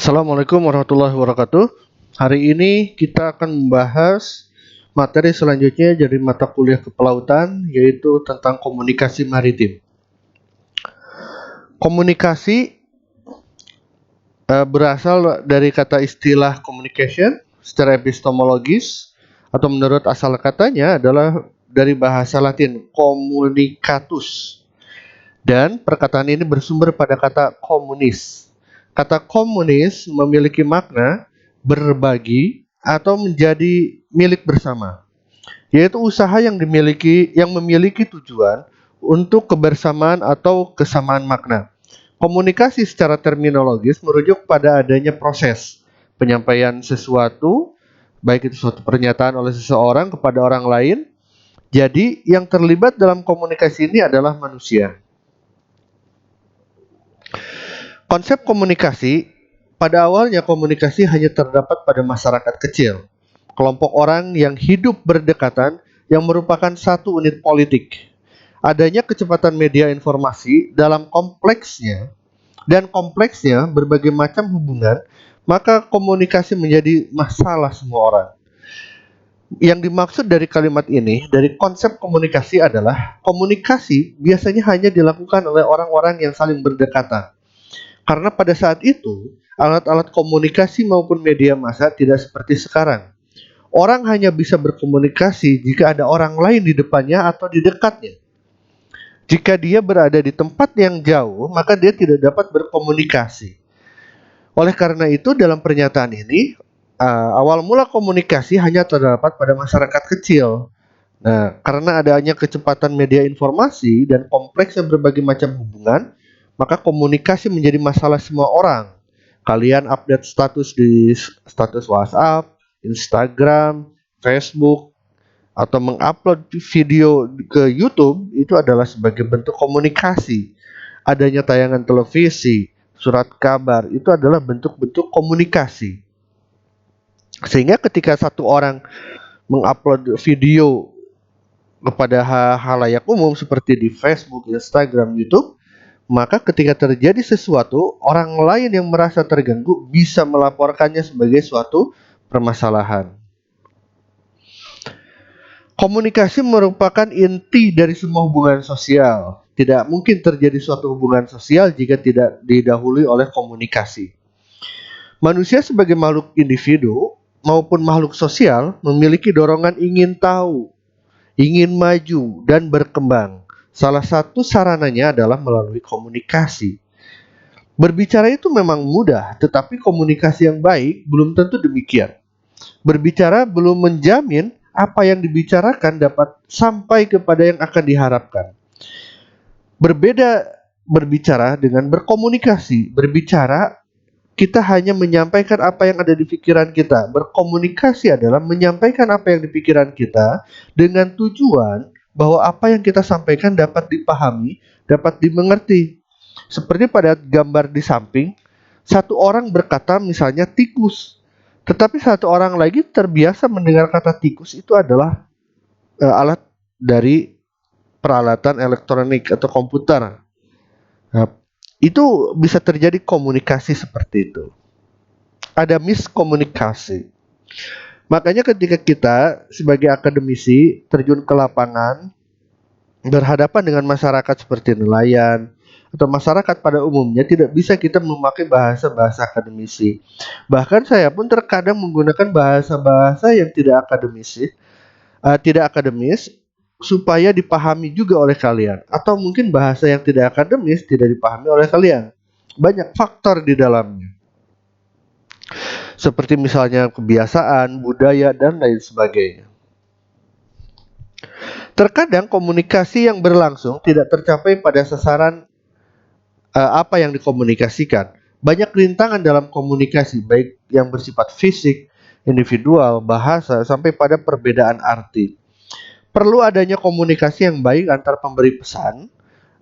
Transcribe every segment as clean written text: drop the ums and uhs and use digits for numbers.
Assalamualaikum warahmatullahi wabarakatuh. Hari ini kita akan membahas materi selanjutnya dari mata kuliah kepelautan, yaitu tentang komunikasi maritim. Komunikasi berasal dari kata istilah communication secara epistemologis, atau menurut asal katanya adalah dari bahasa Latin communicatus, dan perkataan ini bersumber pada kata komunis. Kata komunis memiliki makna berbagi atau menjadi milik bersama, yaitu usaha yang memiliki tujuan untuk kebersamaan atau kesamaan makna. Komunikasi secara terminologis merujuk pada adanya proses penyampaian sesuatu, baik itu suatu pernyataan oleh seseorang kepada orang lain. Jadi, yang terlibat dalam komunikasi ini adalah manusia. Konsep komunikasi, pada awalnya komunikasi hanya terdapat pada masyarakat kecil, kelompok orang yang hidup berdekatan yang merupakan satu unit politik. Adanya kecepatan media informasi dalam kompleksnya berbagai macam hubungan, maka komunikasi menjadi masalah semua orang. Yang dimaksud dari kalimat ini, dari konsep komunikasi adalah komunikasi biasanya hanya dilakukan oleh orang-orang yang saling berdekatan. Karena pada saat itu, alat-alat komunikasi maupun media massa tidak seperti sekarang. Orang hanya bisa berkomunikasi jika ada orang lain di depannya atau di dekatnya. Jika dia berada di tempat yang jauh, maka dia tidak dapat berkomunikasi. Oleh karena itu, dalam pernyataan ini, awal mula komunikasi hanya terdapat pada masyarakat kecil. Nah, karena adanya kecepatan media informasi dan kompleksnya berbagai macam hubungan, maka komunikasi menjadi masalah semua orang. Kalian update status di status WhatsApp, Instagram, Facebook, atau mengupload video ke YouTube, itu adalah sebagai bentuk komunikasi. Adanya tayangan televisi, surat kabar, itu adalah bentuk-bentuk komunikasi. Sehingga ketika satu orang mengupload video kepada halayak umum seperti di Facebook, Instagram, YouTube, maka ketika terjadi sesuatu, orang lain yang merasa terganggu bisa melaporkannya sebagai suatu permasalahan. Komunikasi merupakan inti dari semua hubungan sosial. Tidak mungkin terjadi suatu hubungan sosial jika tidak didahului oleh komunikasi. Manusia sebagai makhluk individu maupun makhluk sosial memiliki dorongan ingin tahu, ingin maju, dan berkembang. Salah satu sarananya adalah melalui komunikasi. Berbicara itu memang mudah, tetapi komunikasi yang baik belum tentu demikian. Berbicara belum menjamin apa yang dibicarakan dapat sampai kepada yang akan diharapkan. Berbeda berbicara dengan berkomunikasi. Berbicara, kita hanya menyampaikan apa yang ada di pikiran kita. Berkomunikasi adalah menyampaikan apa yang di pikiran kita dengan tujuan bahwa apa yang kita sampaikan dapat dipahami, dapat dimengerti. Seperti pada gambar di samping, satu orang berkata misalnya tikus, tetapi satu orang lagi terbiasa mendengar kata tikus itu adalah alat dari peralatan elektronik atau komputer. Nah, itu bisa terjadi komunikasi seperti itu. Ada miskomunikasi. Makanya ketika kita sebagai akademisi terjun ke lapangan, berhadapan dengan masyarakat seperti nelayan atau masyarakat pada umumnya, tidak bisa kita memakai bahasa-bahasa akademisi. Bahkan saya pun terkadang menggunakan bahasa-bahasa yang tidak akademis supaya dipahami juga oleh kalian, atau mungkin bahasa yang tidak akademis tidak dipahami oleh kalian. Banyak faktor di dalamnya, seperti misalnya kebiasaan, budaya, dan lain sebagainya. Terkadang komunikasi yang berlangsung tidak tercapai pada sasaran apa yang dikomunikasikan. Banyak rintangan dalam komunikasi, baik yang bersifat fisik, individual, bahasa, sampai pada perbedaan arti. Perlu adanya komunikasi yang baik antar pemberi pesan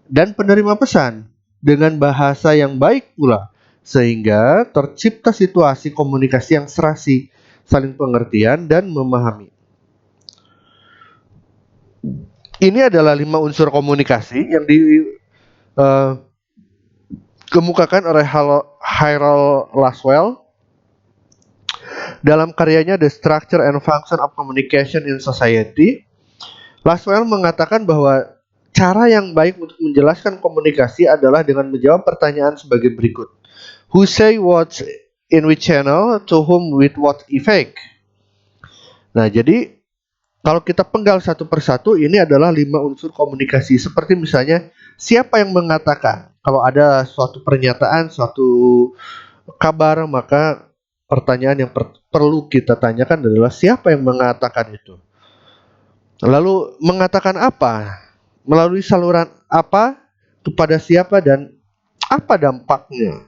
dan penerima pesan dengan bahasa yang baik pula, sehingga tercipta situasi komunikasi yang serasi, saling pengertian, dan memahami. Ini adalah 5 unsur komunikasi yang dikemukakan oleh Harold Laswell dalam karyanya The Structure and Function of Communication in Society. Laswell mengatakan bahwa cara yang baik untuk menjelaskan komunikasi adalah dengan menjawab pertanyaan sebagai berikut. Who say what in which channel, to whom with what effect? Nah, jadi kalau kita penggal satu persatu, ini adalah 5 unsur komunikasi. Seperti misalnya, siapa yang mengatakan? Kalau ada suatu pernyataan, suatu kabar, maka pertanyaan yang perlu kita tanyakan adalah siapa yang mengatakan itu? Lalu mengatakan apa? Melalui saluran apa? Kepada siapa dan apa dampaknya?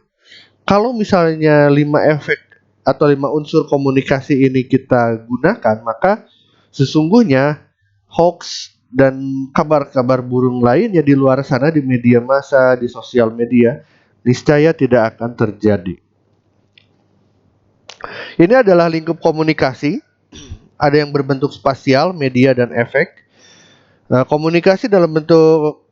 Kalau misalnya 5 efek atau 5 unsur komunikasi ini kita gunakan, maka sesungguhnya hoax dan kabar-kabar burung lainnya di luar sana, di media massa, di sosial media, niscaya tidak akan terjadi. Ini adalah lingkup komunikasi. Ada yang berbentuk spasial, media, dan efek. Komunikasi dalam bentuk,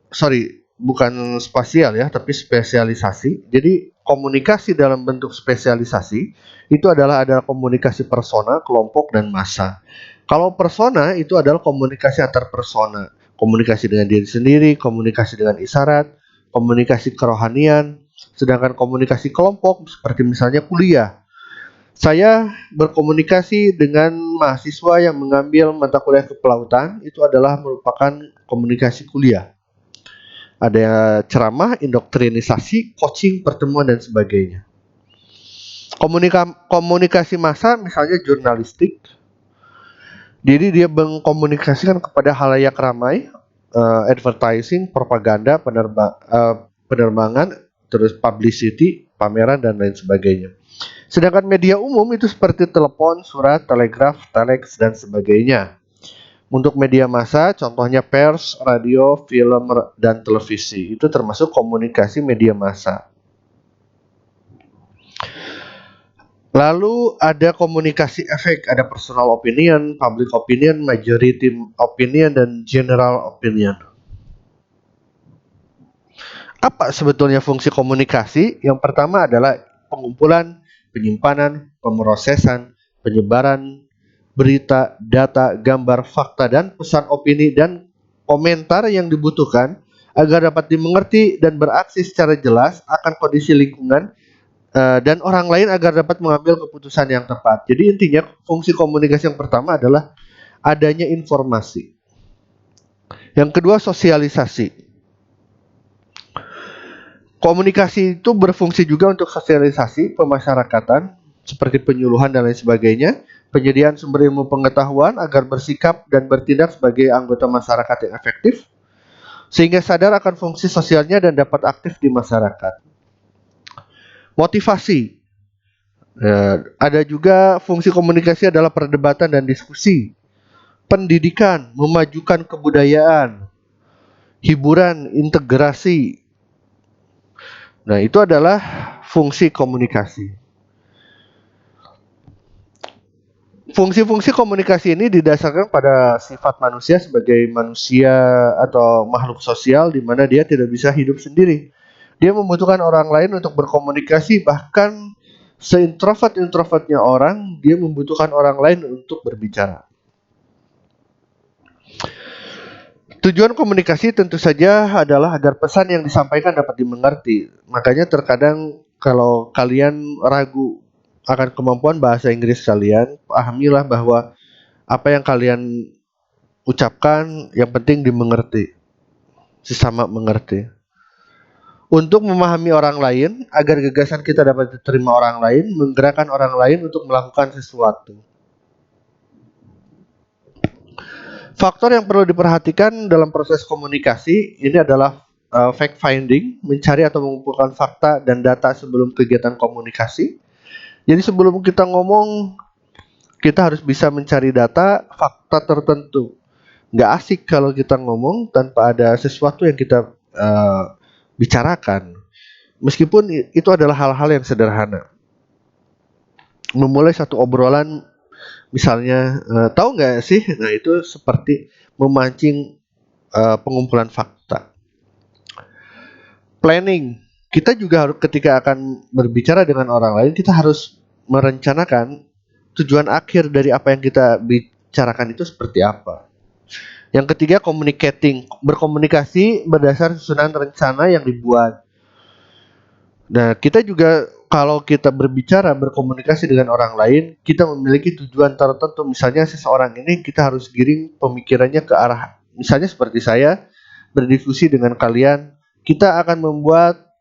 bukan spasial ya, tapi spesialisasi. Jadi komunikasi dalam bentuk spesialisasi itu adalah komunikasi persona, kelompok, dan massa. Kalau persona itu adalah komunikasi antar persona, komunikasi dengan diri sendiri, komunikasi dengan isyarat, komunikasi kerohanian. Sedangkan komunikasi kelompok seperti misalnya kuliah. Saya berkomunikasi dengan mahasiswa yang mengambil mata kuliah kepelautan, itu adalah merupakan komunikasi kuliah. Ada ceramah, indoktrinisasi, coaching, pertemuan, dan sebagainya. Komunikasi massa misalnya jurnalistik. Jadi dia mengkomunikasikan kepada halayak ramai, advertising, propaganda, penerbangan, terus publicity, pameran, dan lain sebagainya. Sedangkan media umum itu seperti telepon, surat, telegraf, telex, dan sebagainya. Untuk media massa, contohnya pers, radio, film, dan televisi. Itu termasuk komunikasi media massa. Lalu ada komunikasi efek, ada personal opinion, public opinion, majority opinion, dan general opinion. Apa sebetulnya fungsi komunikasi? Yang pertama adalah pengumpulan, penyimpanan, pemrosesan, penyebaran berita, data, gambar, fakta, dan pesan opini dan komentar yang dibutuhkan agar dapat dimengerti dan beraksi secara jelas akan kondisi lingkungan dan orang lain agar dapat mengambil keputusan yang tepat. Jadi intinya fungsi komunikasi yang pertama adalah adanya informasi. Yang kedua sosialisasi. Komunikasi itu berfungsi juga untuk sosialisasi pemasyarakatan seperti penyuluhan dan lain sebagainya, penyediaan sumber ilmu pengetahuan agar bersikap dan bertindak sebagai anggota masyarakat yang efektif, sehingga sadar akan fungsi sosialnya dan dapat aktif di masyarakat. Motivasi. Ada juga fungsi komunikasi adalah perdebatan dan diskusi, pendidikan, memajukan kebudayaan, hiburan, integrasi. Nah, itu adalah fungsi komunikasi. Fungsi-fungsi komunikasi ini didasarkan pada sifat manusia sebagai manusia atau makhluk sosial di mana dia tidak bisa hidup sendiri. Dia membutuhkan orang lain untuk berkomunikasi, bahkan seintrovert-introvertnya orang, dia membutuhkan orang lain untuk berbicara. Tujuan komunikasi tentu saja adalah agar pesan yang disampaikan dapat dimengerti. Makanya terkadang kalau kalian ragu akan kemampuan bahasa Inggris kalian, pahamilah bahwa apa yang kalian ucapkan yang penting dimengerti, sesama mengerti. Untuk memahami orang lain, agar gagasan kita dapat diterima orang lain, menggerakkan orang lain untuk melakukan sesuatu. Faktor yang perlu diperhatikan dalam proses komunikasi ini adalah fact finding, mencari atau mengumpulkan fakta dan data sebelum kegiatan komunikasi. Jadi sebelum kita ngomong, kita harus bisa mencari data, fakta tertentu. Nggak asik kalau kita ngomong tanpa ada sesuatu yang kita bicarakan. Meskipun itu adalah hal-hal yang sederhana. Memulai satu obrolan, misalnya, tahu nggak sih? Nah, itu seperti memancing pengumpulan fakta. Planning. kita juga harus ketika akan berbicara dengan orang lain, kita harus merencanakan tujuan akhir dari apa yang kita bicarakan itu seperti apa. Yang ketiga, communicating, berkomunikasi berdasar susunan rencana yang dibuat. Nah, kita juga kalau kita berbicara berkomunikasi dengan orang lain, kita memiliki tujuan tertentu. Misalnya seseorang ini kita harus giring pemikirannya ke arah, misalnya seperti saya berdiskusi dengan kalian, kita akan membuat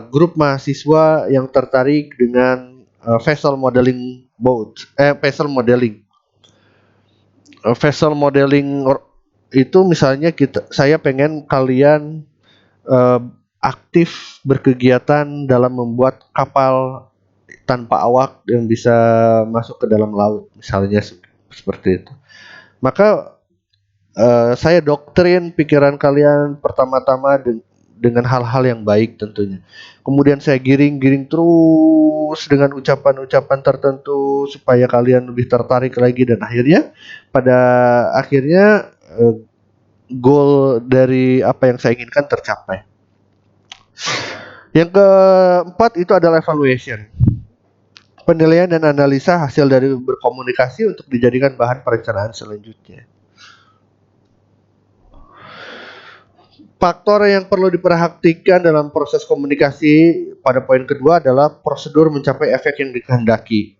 grup mahasiswa yang tertarik dengan vessel modeling boat, vessel modeling. Vessel modeling itu misalnya saya pengen kalian eh, aktif berkegiatan dalam membuat kapal tanpa awak yang bisa masuk ke dalam laut, misalnya seperti itu. Maka saya doktrin pikiran kalian pertama-tama dengan hal-hal yang baik tentunya. Kemudian saya giring-giring terus dengan ucapan-ucapan tertentu supaya kalian lebih tertarik lagi, dan akhirnya pada akhirnya goal dari apa yang saya inginkan tercapai. Yang keempat itu adalah evaluation. Penilaian dan analisa hasil dari berkomunikasi untuk dijadikan bahan perencanaan selanjutnya. Faktor yang perlu diperhatikan dalam proses komunikasi pada poin kedua adalah prosedur mencapai efek yang dikehendaki.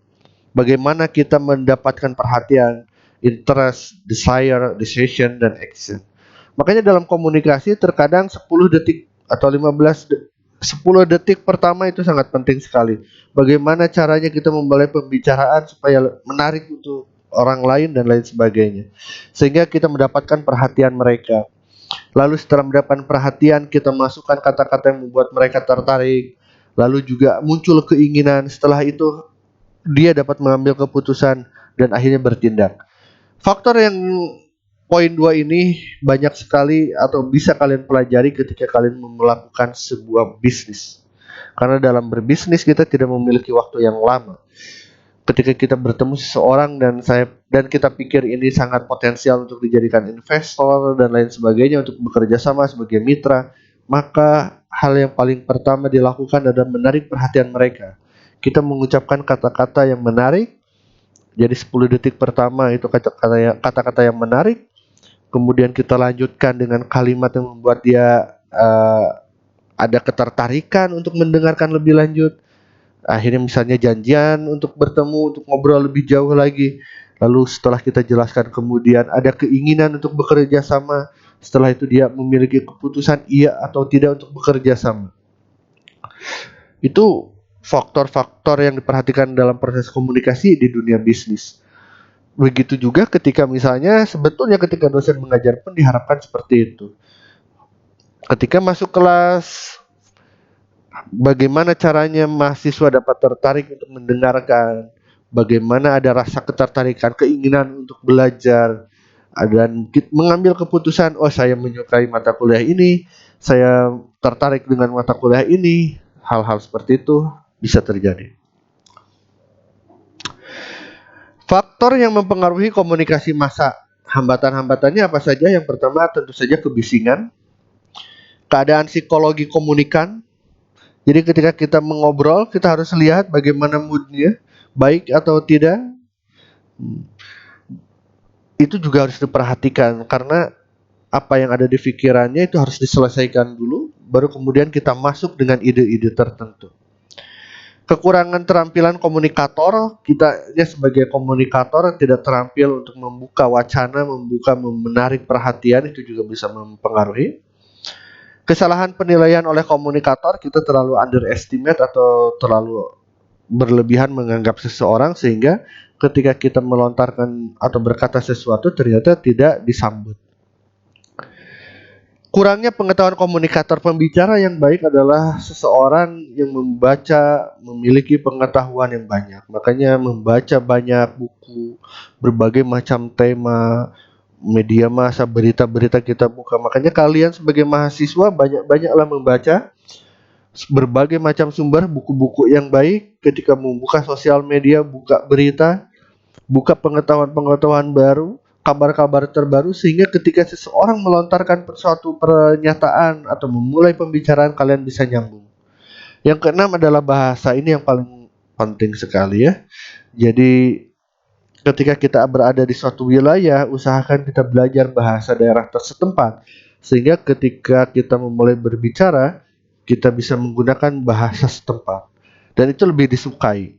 Bagaimana kita mendapatkan perhatian, interest, desire, decision, dan action. Makanya dalam komunikasi terkadang 10 detik atau 10 detik pertama itu sangat penting sekali. Bagaimana caranya kita memulai pembicaraan supaya menarik untuk orang lain dan lain sebagainya. Sehingga kita mendapatkan perhatian mereka. Lalu setelah mendapatkan perhatian, kita masukkan kata-kata yang membuat mereka tertarik. Lalu juga muncul keinginan. Setelah itu dia dapat mengambil keputusan dan akhirnya bertindak. Faktor yang poin 2 ini banyak sekali atau bisa kalian pelajari ketika kalian melakukan sebuah bisnis. Karena dalam berbisnis kita tidak memiliki waktu yang lama. Ketika kita bertemu seseorang dan kita pikir ini sangat potensial untuk dijadikan investor dan lain sebagainya untuk bekerja sama sebagai mitra, maka hal yang paling pertama dilakukan adalah menarik perhatian mereka. Kita mengucapkan kata-kata yang menarik. Jadi 10 detik pertama itu kata-kata yang menarik. Kemudian kita lanjutkan dengan kalimat yang membuat dia ada ketertarikan untuk mendengarkan lebih lanjut. Akhirnya misalnya janjian untuk bertemu, untuk ngobrol lebih jauh lagi. Lalu setelah kita jelaskan kemudian ada keinginan untuk bekerja sama. Setelah itu dia memiliki keputusan iya atau tidak untuk bekerja sama. Itu faktor-faktor yang diperhatikan dalam proses komunikasi di dunia bisnis. Begitu juga ketika misalnya sebetulnya ketika dosen mengajar pun diharapkan seperti itu. Ketika masuk kelas, bagaimana caranya mahasiswa dapat tertarik untuk mendengarkan, bagaimana ada rasa ketertarikan, keinginan untuk belajar, dan mengambil keputusan, oh saya menyukai mata kuliah ini, saya tertarik dengan mata kuliah ini. Hal-hal seperti itu bisa terjadi. Faktor yang mempengaruhi komunikasi massa. Hambatan-hambatannya apa saja? Yang pertama tentu saja kebisingan, keadaan psikologi komunikan. Jadi ketika kita mengobrol, kita harus lihat bagaimana moodnya, baik atau tidak. Itu juga harus diperhatikan karena apa yang ada di pikirannya itu harus diselesaikan dulu, baru kemudian kita masuk dengan ide-ide tertentu. Kekurangan terampilan komunikator, kita sebagai komunikator tidak terampil untuk membuka wacana, menarik perhatian, itu juga bisa mempengaruhi. Kesalahan penilaian oleh komunikator, kita terlalu underestimate atau terlalu berlebihan menganggap seseorang sehingga ketika kita melontarkan atau berkata sesuatu ternyata tidak disambut. Kurangnya pengetahuan komunikator. Pembicara yang baik adalah seseorang yang memiliki pengetahuan yang banyak. Makanya membaca banyak buku, berbagai macam tema, media massa, berita-berita kita buka. Makanya kalian sebagai mahasiswa banyak-banyaklah membaca berbagai macam sumber, buku-buku yang baik. Ketika membuka sosial media, buka berita, buka pengetahuan-pengetahuan baru, kabar-kabar terbaru, sehingga ketika seseorang melontarkan suatu pernyataan atau memulai pembicaraan, kalian bisa nyambung. Yang keenam adalah bahasa. Ini yang paling penting sekali ya. Jadi ketika kita berada di suatu wilayah, usahakan kita belajar bahasa daerah tersetempat sehingga ketika kita memulai berbicara, kita bisa menggunakan bahasa setempat dan itu lebih disukai.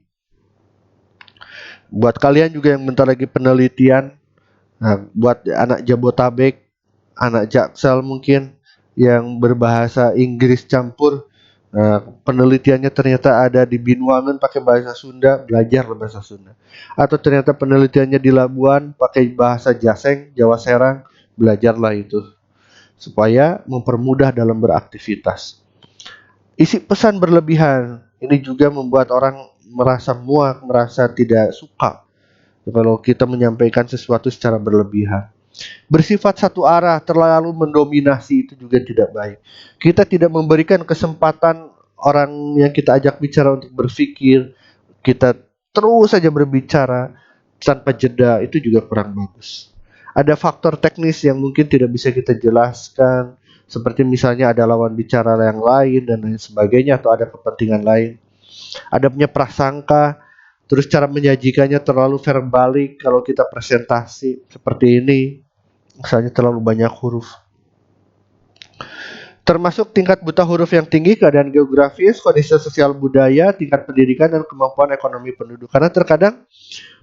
Buat kalian juga yang bentar lagi penelitian, nah, buat anak Jabotabek, anak Jaksel mungkin yang berbahasa Inggris campur, nah, penelitiannya ternyata ada di Binuangen pakai bahasa Sunda, belajar bahasa Sunda. Atau ternyata penelitiannya di Labuan pakai bahasa Jaseng, Jawa Serang, belajarlah itu supaya mempermudah dalam beraktivitas. Isi pesan berlebihan ini juga membuat orang merasa muak, merasa tidak suka kalau kita menyampaikan sesuatu secara berlebihan. Bersifat satu arah, terlalu mendominasi itu juga tidak baik. Kita tidak memberikan kesempatan orang yang kita ajak bicara untuk berpikir. Kita terus saja berbicara tanpa jeda, itu juga kurang bagus. Ada faktor teknis yang mungkin tidak bisa kita jelaskan, seperti misalnya ada lawan bicara yang lain dan lain sebagainya, atau ada kepentingan lain. Ada punya prasangka, terus cara menyajikannya terlalu verbalik kalau kita presentasi seperti ini, misalnya terlalu banyak huruf. Termasuk tingkat buta huruf yang tinggi, keadaan geografis, kondisi sosial budaya, tingkat pendidikan, dan kemampuan ekonomi penduduk. Karena terkadang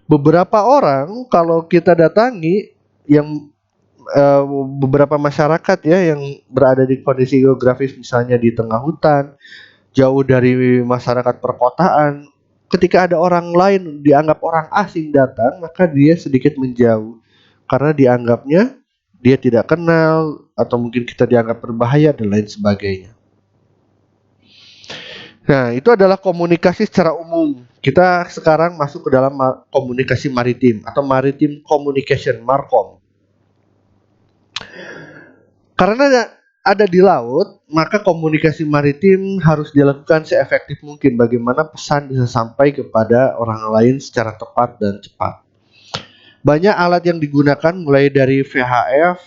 beberapa orang kalau kita datangi yang beberapa masyarakat ya yang berada di kondisi geografis misalnya di tengah hutan, jauh dari masyarakat perkotaan, ketika ada orang lain dianggap orang asing datang, maka dia sedikit menjauh karena dianggapnya dia tidak kenal atau mungkin kita dianggap berbahaya dan lain sebagainya. Nah, itu adalah komunikasi secara umum. Kita sekarang masuk ke dalam komunikasi maritim atau maritime communication, MARCOM. Karena ada di laut, maka komunikasi maritim harus dilakukan seefektif mungkin bagaimana pesan bisa sampai kepada orang lain secara tepat dan cepat. Banyak alat yang digunakan mulai dari VHF,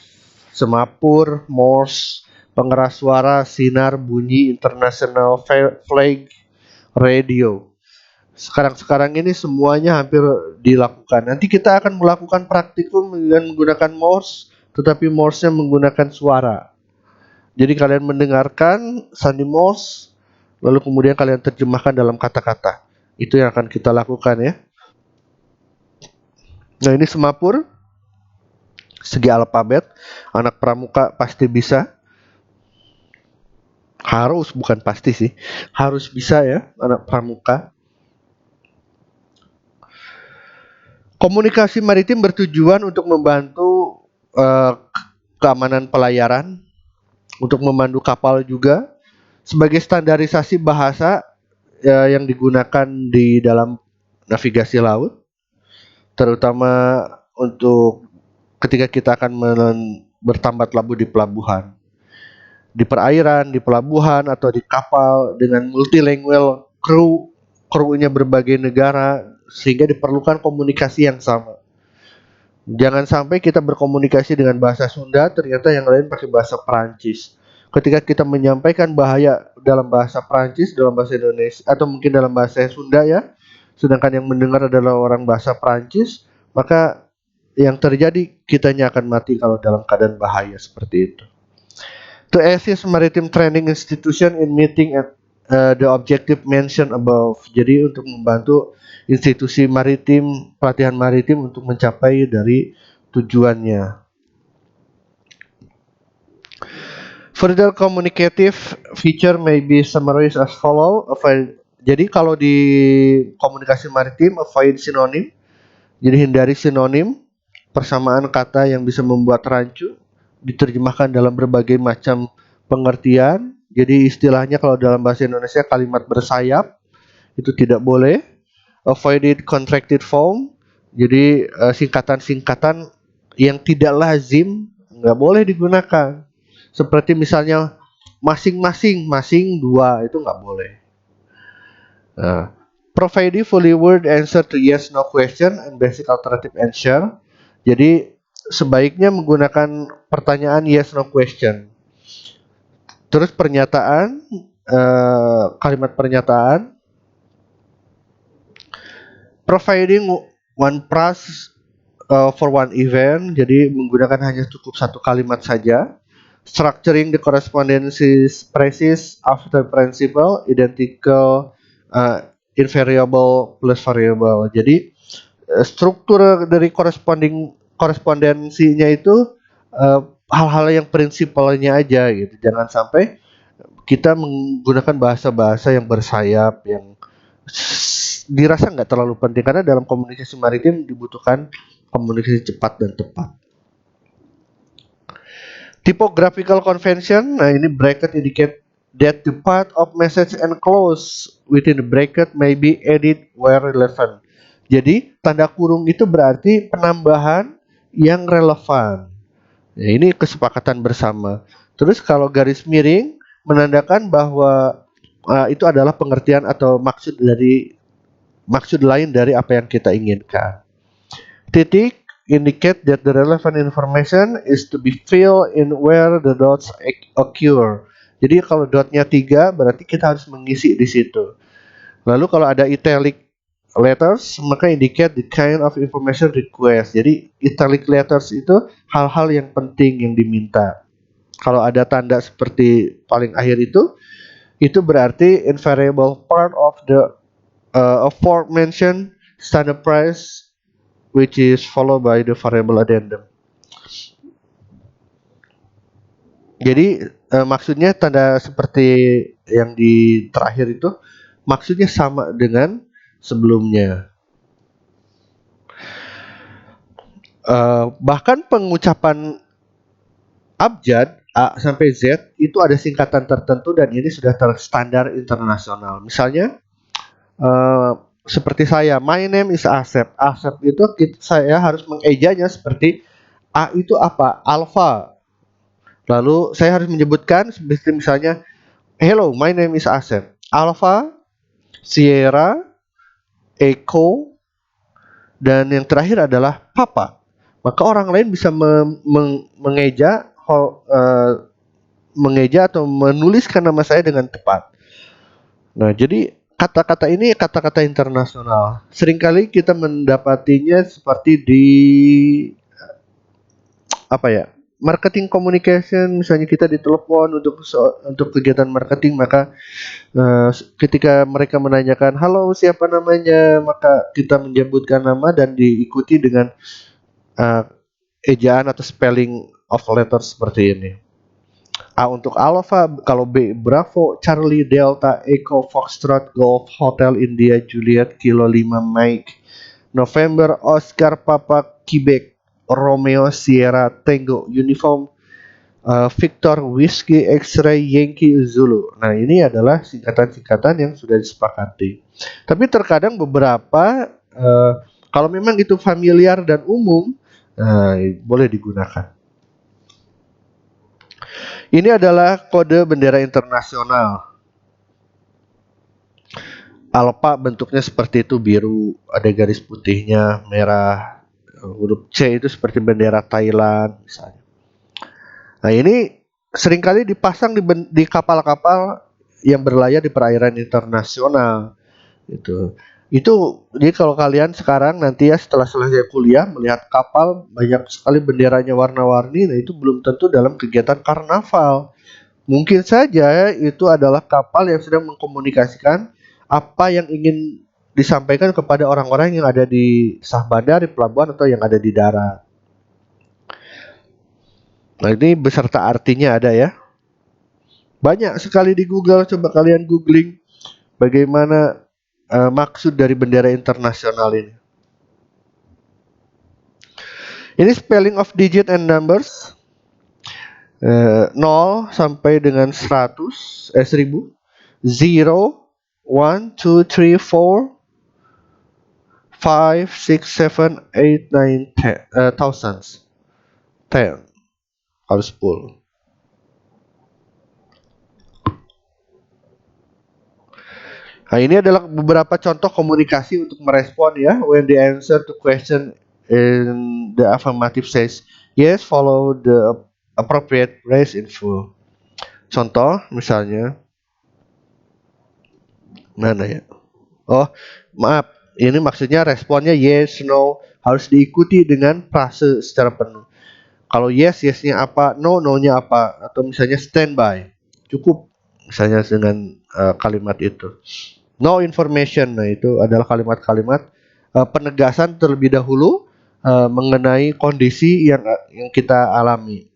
semapur, Morse, pengeras suara, sinar, bunyi, international flag, radio. Sekarang ini semuanya hampir dilakukan. Nanti kita akan melakukan praktikum dengan menggunakan Morse, tetapi Morse-nya menggunakan suara. Jadi kalian mendengarkan sandi Morse, lalu kemudian kalian terjemahkan dalam kata-kata. Itu yang akan kita lakukan ya. Nah ini semapur, segi alfabet, anak pramuka pasti bisa. Harus, bukan pasti sih. Harus bisa ya anak pramuka. Komunikasi maritim bertujuan untuk membantu keamanan pelayaran, untuk memandu kapal juga, sebagai standarisasi bahasa yang digunakan di dalam navigasi laut, terutama untuk ketika kita akan bertambat labuh di pelabuhan, di perairan, di pelabuhan atau di kapal dengan multilingual krunya berbagai negara sehingga diperlukan komunikasi yang sama. Jangan sampai kita berkomunikasi dengan bahasa Sunda ternyata yang lain pakai bahasa Perancis. Ketika kita menyampaikan bahaya dalam bahasa Perancis, dalam bahasa Indonesia atau mungkin dalam bahasa Sunda ya, sedangkan yang mendengar adalah orang bahasa Perancis, maka yang terjadi kitanya akan mati kalau dalam keadaan bahaya seperti itu. To assist maritime training institution in meeting at the objective mentioned above. Jadi untuk membantu institusi maritim, pelatihan maritim untuk mencapai dari tujuannya. Further communicative feature may be summarized as follow. Jadi kalau di komunikasi maritim, avoid sinonim. Jadi hindari sinonim, persamaan kata yang bisa membuat rancu, diterjemahkan dalam berbagai macam pengertian. Jadi istilahnya kalau dalam bahasa Indonesia kalimat bersayap itu tidak boleh. Avoided contracted form, jadi singkatan-singkatan yang tidak lazim nggak boleh digunakan. Seperti misalnya masing-masing, masing dua itu nggak boleh. Provide fully word answer to yes no question and basic alternative answer. Jadi sebaiknya menggunakan pertanyaan yes no question. Terus pernyataan kalimat pernyataan. Providing one phrase for one event, jadi menggunakan hanya cukup satu kalimat saja. Structuring the correspondences phrases after principle, identical, invariable plus variable. Jadi struktur dari korespondensinya itu hal-hal yang prinsipalnya aja gitu. Jangan sampai kita menggunakan bahasa-bahasa yang bersayap yang dirasa nggak terlalu penting, karena dalam komunikasi maritim dibutuhkan komunikasi cepat dan tepat. Typographical convention, nah ini bracket indicate that the part of message enclosed within the bracket may be added where relevant. Jadi tanda kurung itu berarti penambahan yang relevan. Ya, ini kesepakatan bersama. Terus kalau garis miring menandakan bahwa itu adalah pengertian atau maksud lain dari apa yang kita inginkan. Titik indicate that the relevant information is to be filled in where the dots occur. Jadi kalau dotnya 3 berarti kita harus mengisi di situ. Lalu kalau ada italic letters maka indicate the kind of information request. Jadi italic letters itu hal-hal yang penting yang diminta. Kalau ada tanda seperti paling akhir itu berarti invariable part of the aforementioned standard price which is followed by the variable addendum. Jadi maksudnya tanda seperti yang di terakhir itu maksudnya sama dengan sebelumnya. Bahkan pengucapan abjad A sampai Z itu ada singkatan tertentu dan ini sudah terstandar internasional. Misalnya seperti saya, my name is Asep. Asep itu saya harus mengejanya seperti A itu apa? Alpha. Lalu saya harus menyebutkan seperti misalnya, hello, my name is Asep. Alpha, Sierra, Echo, dan yang terakhir adalah Papa. Maka orang lain bisa mengeja atau menuliskan nama saya dengan tepat. Nah, jadi kata-kata ini kata-kata internasional. Seringkali kita mendapatinya seperti di marketing communication, misalnya kita ditelepon untuk kegiatan marketing, maka ketika mereka menanyakan halo siapa namanya, maka kita menyebutkan nama dan diikuti dengan ejaan atau spelling of letters seperti ini. A untuk Alpha, kalau B Bravo, Charlie, Delta, Echo, Foxtrot, Golf, Hotel, India, Juliet, Kilo 5, Mike, November, Oscar, Papa, Quebec, Romeo, Sierra, Tango, Uniform, Victor, Whiskey, X-Ray, Yankee, Zulu. Nah, ini adalah singkatan-singkatan yang sudah disepakati. Tapi terkadang beberapa kalau memang itu familiar dan umum, boleh digunakan. Ini adalah kode bendera internasional. Alpha bentuknya seperti itu, biru, ada garis putihnya, merah. Huruf C itu seperti bendera Thailand misalnya. Nah, ini seringkali dipasang di kapal-kapal yang berlayar di perairan internasional. Itu jadi kalau kalian sekarang nanti ya setelah selesai kuliah melihat kapal banyak sekali benderanya warna-warni, nah itu belum tentu dalam kegiatan karnaval. Mungkin saja itu adalah kapal yang sedang mengkomunikasikan apa yang ingin disampaikan kepada orang-orang yang ada di sah bandar, di pelabuhan, atau yang ada di darat. Nah, ini beserta artinya ada ya. Banyak sekali di Google, coba kalian googling bagaimana maksud dari bendera internasional ini. Ini spelling of digit and numbers. 0 sampai dengan 1000. 0, 1, 2, 3, 4, 5, 6, 7, 8, 9, 10. Thousands. 10. Kalau 10. Nah, ini adalah beberapa contoh komunikasi untuk merespon ya. When the answer to question in the affirmative says yes, follow the appropriate phrase in full. Contoh misalnya, Mana ya? Oh, maaf. Ini maksudnya responnya yes, no, harus diikuti dengan frase secara penuh. Kalau yes, yesnya apa, no, no-nya apa, atau misalnya standby. Cukup misalnya dengan kalimat itu. No information, nah itu adalah kalimat-kalimat penegasan terlebih dahulu mengenai kondisi yang kita alami.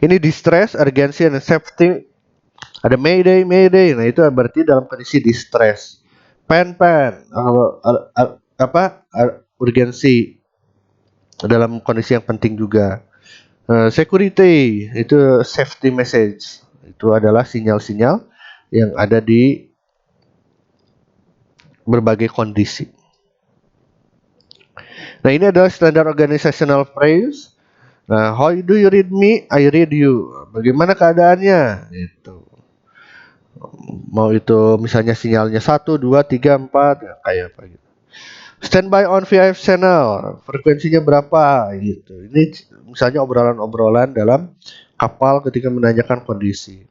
Ini distress, urgency, and safety. Ada mayday, mayday. Nah itu berarti dalam kondisi distress. Pen, pen. Urgensi dalam kondisi yang penting juga. Security itu safety message. Itu adalah sinyal-sinyal yang ada di berbagai kondisi. Nah ini adalah standard organizational phrase. Nah, how do you read me? I read you. Bagaimana keadaannya? Itu. Mau itu misalnya sinyalnya 1, 2, 3, 4 ya, kayak apa gitu. Standby on VHF channel, frekuensinya berapa gitu. Ini misalnya obrolan-obrolan dalam kapal ketika menanyakan kondisi.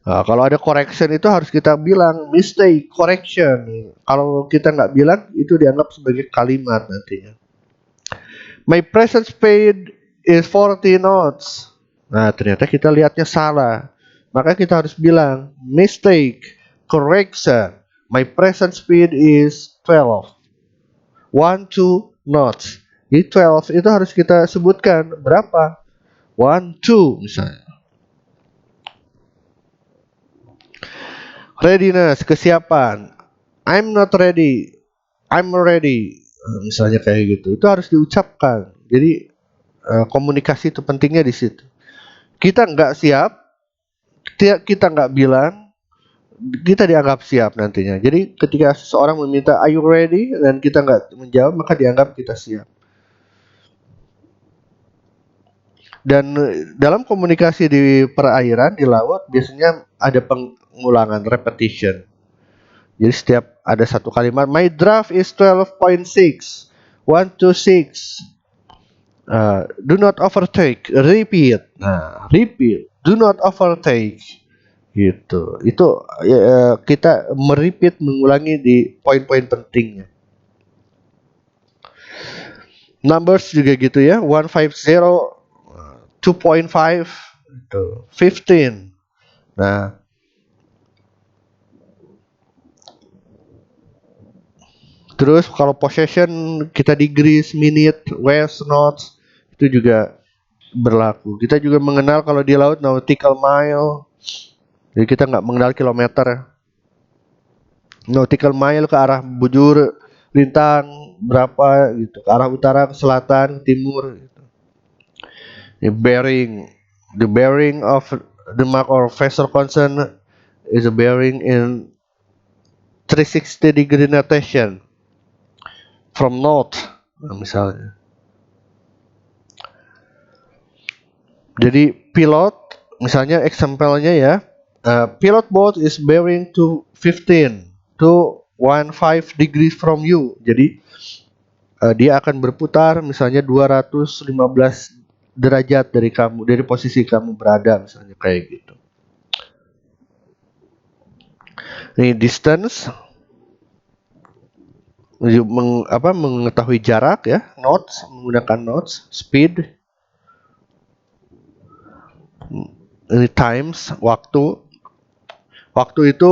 Nah, kalau ada correction itu harus kita bilang mistake, correction. Kalau kita nggak bilang itu dianggap sebagai kalimat nantinya. My present speed is 40 knots. Nah, ternyata kita lihatnya salah. Maka kita harus bilang mistake, correction. My present speed is 12. 2 knots. Jadi 12 itu harus kita sebutkan berapa? 2 misalnya. Readiness, kesiapan. I'm not ready. I'm ready. Misalnya kayak gitu. Itu harus diucapkan. Jadi komunikasi itu pentingnya di situ. Kita nggak siap, kita nggak bilang, kita dianggap siap nantinya. Jadi ketika seseorang meminta are you ready dan kita nggak menjawab, maka dianggap kita siap. Dan dalam komunikasi di perairan, di laut, biasanya ada pengulangan, repetition. Jadi setiap ada satu kalimat, my draft is 12.6, 1 to 6. Do not overtake, repeat. Nah, repeat, do not overtake. Gitu. Itu kita merepeat, mengulangi di poin-poin pentingnya. Numbers juga gitu ya, 150, 2.5, 15. Nah, terus kalau possession kita degrees, minute, west, knots itu juga berlaku. Kita juga mengenal kalau di laut nautical mile. Jadi kita nggak mengenal kilometer. Nautical mile ke arah bujur lintang berapa gitu, ke arah utara, ke selatan, timur gitu. The bearing of the mark or vessel concern is a bearing in 360 degree notation from north, nah, misalnya. Jadi pilot, misalnya example-nya ya, pilot boat is bearing to 15 to 15 degrees from you. Jadi dia akan berputar misalnya 215 derajat dari kamu, dari posisi kamu berada, misalnya kayak gitu. Ini distance, mengetahui jarak ya, knots, menggunakan knots, speed, ini times, waktu. Waktu itu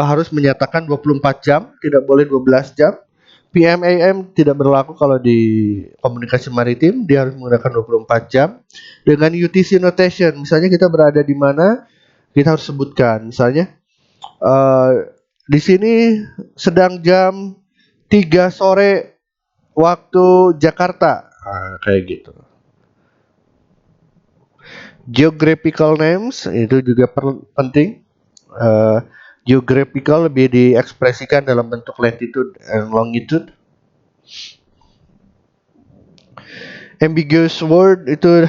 harus menyatakan 24 jam, tidak boleh 12 jam. PM AM tidak berlaku kalau di komunikasi maritim, dia harus menggunakan 24 jam. Dengan UTC notation, misalnya kita berada di mana, kita harus sebutkan. Misalnya di sini sedang jam 3 sore waktu Jakarta. Nah, kayak gitu. Geographical names itu juga penting. Geographical lebih diekspresikan dalam bentuk latitude and longitude. Ambiguous word itu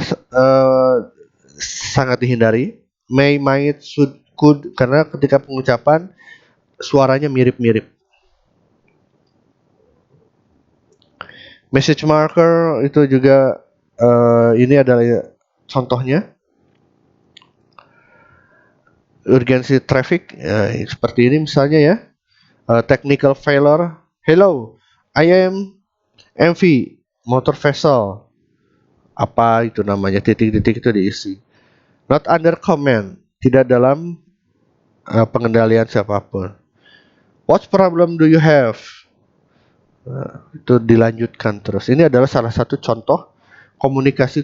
sangat dihindari. May, might, should, could, karena ketika pengucapan suaranya mirip-mirip. Message marker itu juga ini adalah contohnya. urgensi traffic seperti ini misalnya ya. Technical failure. Hello, I am MV motor vessel. Apa itu namanya? Titik-titik itu diisi. Not under command, tidak dalam pengendalian siapapun. What problem do you have? Itu dilanjutkan terus. Ini adalah salah satu contoh komunikasi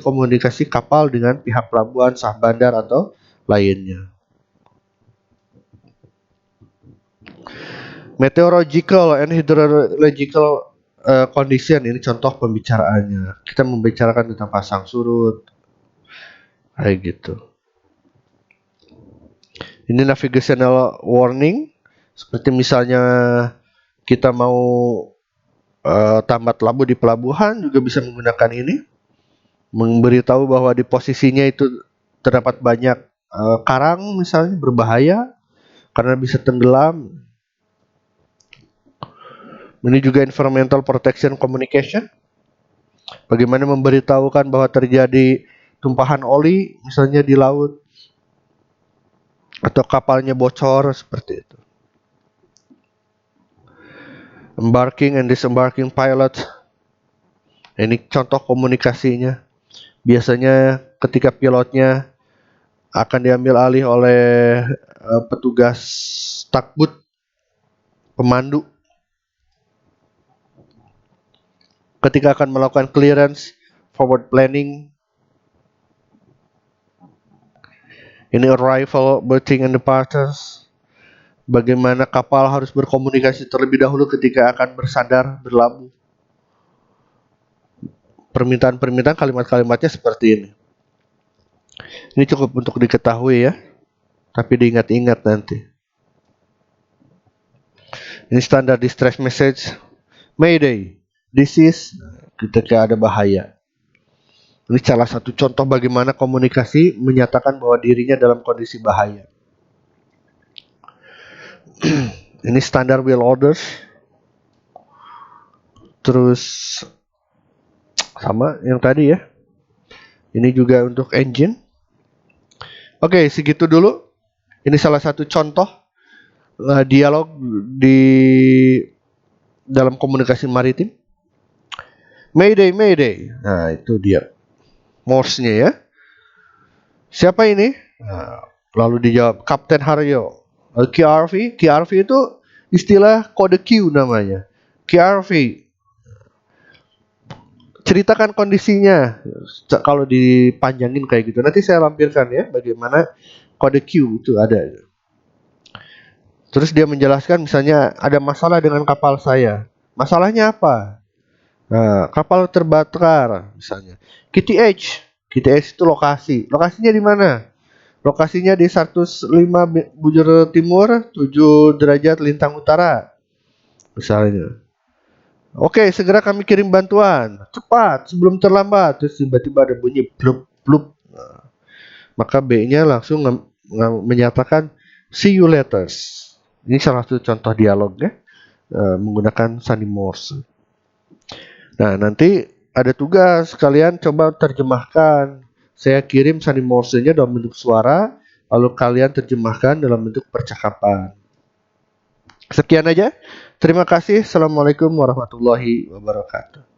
kapal dengan pihak pelabuhan, sah bandar atau lainnya. Meteorological and hydrological condition, ini contoh pembicaraannya. Kita membicarakan tentang pasang surut, kayak gitu. Ini navigational warning, seperti misalnya kita mau tambat labu di pelabuhan juga bisa menggunakan ini, memberitahu bahwa di posisinya itu terdapat banyak karang misalnya berbahaya karena bisa tenggelam. Ini juga environmental protection communication. Bagaimana memberitahukan bahwa terjadi tumpahan oli misalnya di laut atau kapalnya bocor seperti itu. Embarking and disembarking pilot. Ini contoh komunikasinya. Biasanya ketika pilotnya akan diambil alih oleh petugas takbut, pemandu. Ketika akan melakukan clearance, forward planning. Ini arrival, berthing and departures. Bagaimana kapal harus berkomunikasi terlebih dahulu ketika akan bersandar, berlabuh. Permintaan-permintaan kalimat-kalimatnya seperti ini. Ini cukup untuk diketahui ya, tapi diingat-ingat nanti. Ini standar distress message. Mayday, this is ketika ada bahaya. Ini salah satu contoh bagaimana komunikasi menyatakan bahwa dirinya dalam kondisi bahaya. Ini standar wheel orders. Terus sama yang tadi ya. Ini juga untuk engine. Oke, segitu dulu. Ini salah satu contoh dialog di dalam komunikasi maritim. Mayday, Mayday. Nah, itu dia Morse-nya ya. Siapa ini? Nah, lalu dijawab Kapten Haryo. QRV itu istilah kode Q namanya. QRV. Ceritakan kondisinya. Kalau dipanjangin kayak gitu. Nanti saya lampirkan ya bagaimana kode Q itu ada. Terus dia menjelaskan misalnya ada masalah dengan kapal saya. Masalahnya apa? Nah, kapal terbakar misalnya. KTH itu lokasi. Lokasinya di mana? Lokasinya di 105 bujur timur, 7 derajat lintang utara. Misalnya. Oke, segera kami kirim bantuan. Cepat, sebelum terlambat. Terus tiba-tiba ada bunyi blup blup. Nah, maka B-nya langsung menyatakan see you later. Ini salah satu contoh dialognya menggunakan sandi Morse. Nah, nanti ada tugas kalian coba terjemahkan. Saya kirim sandi Morse-nya dalam bentuk suara, lalu kalian terjemahkan dalam bentuk percakapan. Sekian aja. Terima kasih. Assalamualaikum warahmatullahi wabarakatuh.